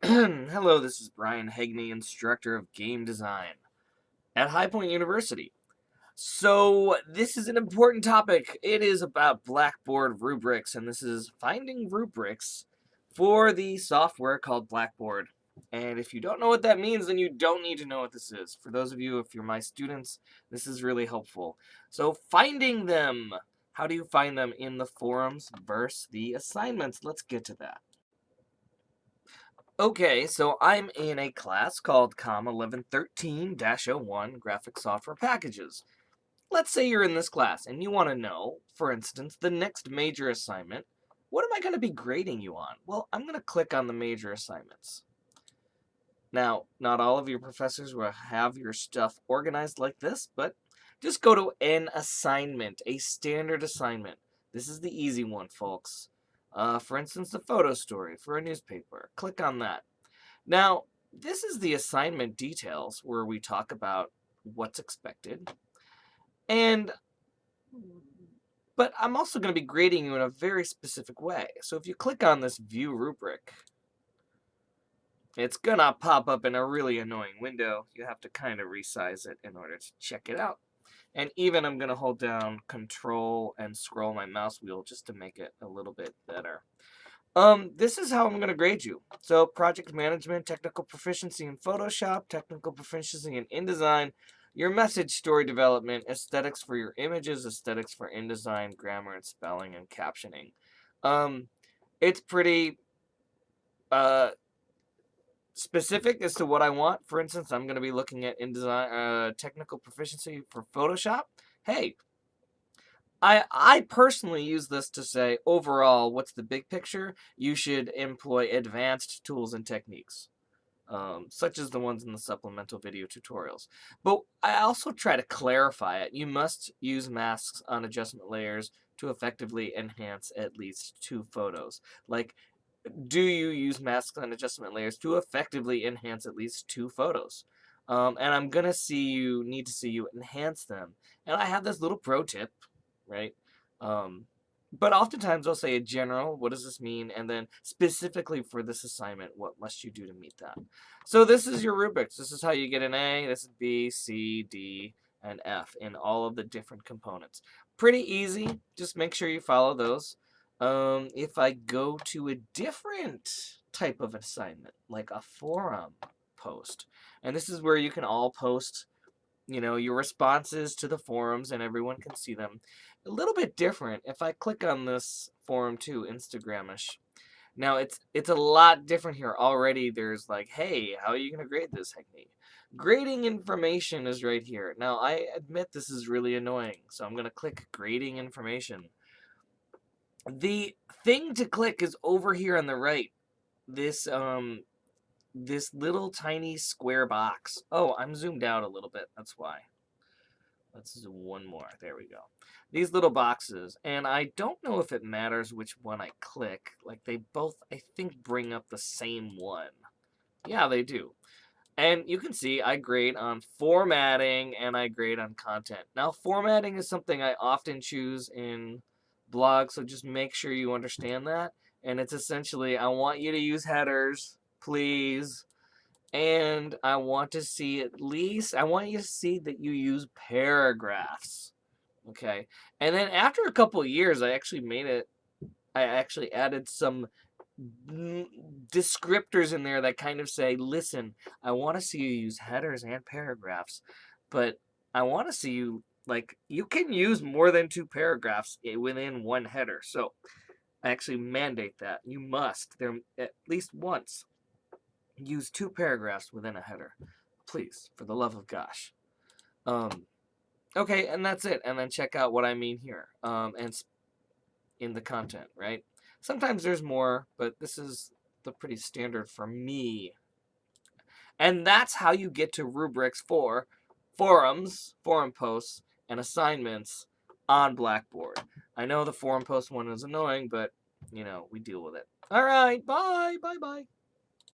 Hello, this is Brian Hegney, instructor of game design at High Point University. So, this is an important topic. It is about Blackboard rubrics, and this is finding rubrics for the software called Blackboard. And if you don't know what that means, then you don't need to know what this is. For those of you, if you're my students, this is really helpful. So, finding them. How do you find them in the forums versus the assignments? Let's get to that. Okay, so I'm in a class called COM 1113-01 Graphic Software Packages. Let's say you're in this class and you want to know, for instance, the next major assignment. What am I going to be grading you on? Well, I'm going to click on the major assignments. Now, not all of your professors will have your stuff organized like this, but just go to an assignment, a standard assignment. This is the easy one, folks. For instance, the photo story for a newspaper. Click on that. Now, this is the assignment details where we talk about what's expected. But I'm also going to be grading you in a very specific way. So if you click on this view rubric, it's going to pop up in a really annoying window. You have to kind of resize it in order to check it out. And even I'm going to hold down Control and scroll my mouse wheel just to make it a little bit better. This is how I'm going to grade you. So project management, technical proficiency in Photoshop, technical proficiency in InDesign, your message story development, aesthetics for your images, aesthetics for InDesign, grammar and spelling and captioning. It's pretty specific as to what I want. For instance, I'm going to be looking at InDesign, technical proficiency for Photoshop. Hey, I personally use this to say, overall, what's the big picture? You should employ advanced tools and techniques, such as the ones in the supplemental video tutorials. But I also try to clarify it. You must use masks on adjustment layers to effectively enhance at least 2 photos. Like, do you use masks on adjustment layers to effectively enhance at least 2 photos? And I'm going to need to see you enhance them. And I have this little pro tip, right? But oftentimes I'll say a general, what does this mean? And then specifically for this assignment, what must you do to meet that? So this is your rubrics. This is how you get an A. This is B, C, D, and F in all of the different components. Pretty easy. Just make sure you follow those. If I go to a different type of assignment, like a forum post, and this is where you can all post your responses to the forums and everyone can see them. A little bit different if I click on this forum too, Instagramish. Now it's a lot different here. Already there's like, hey, how are you going to grade this technique? Grading information is right here. Now I admit this is really annoying, so I'm going to click grading information. The thing to click is over here on the right. This little tiny square box. Oh, I'm zoomed out a little bit. That's why. Let's zoom one more. There we go. These little boxes. And I don't know if it matters which one I click. Like, they both, I think, bring up the same one. Yeah, they do. And you can see I grade on formatting and I grade on content. Now, formatting is something I often choose in blogs, so just make sure you understand that. And it's essentially, I want you to use headers, please. And I want you to see that you use paragraphs. Okay. And then after a couple of years, I actually added some descriptors in there that kind of say, listen, I want to see you use headers and paragraphs, but I want to see you, like, you can use more than 2 paragraphs within one header. So I actually mandate that. You must, there at least once, use 2 paragraphs within a header. Please, for the love of gosh. Okay, and that's it. And then check out what I mean here. And in the content, right? Sometimes there's more, but this is the pretty standard for me. And that's how you get to rubrics for forums, forum posts, and assignments on Blackboard. I know the forum post one is annoying, but, we deal with it. All right, bye, bye, bye.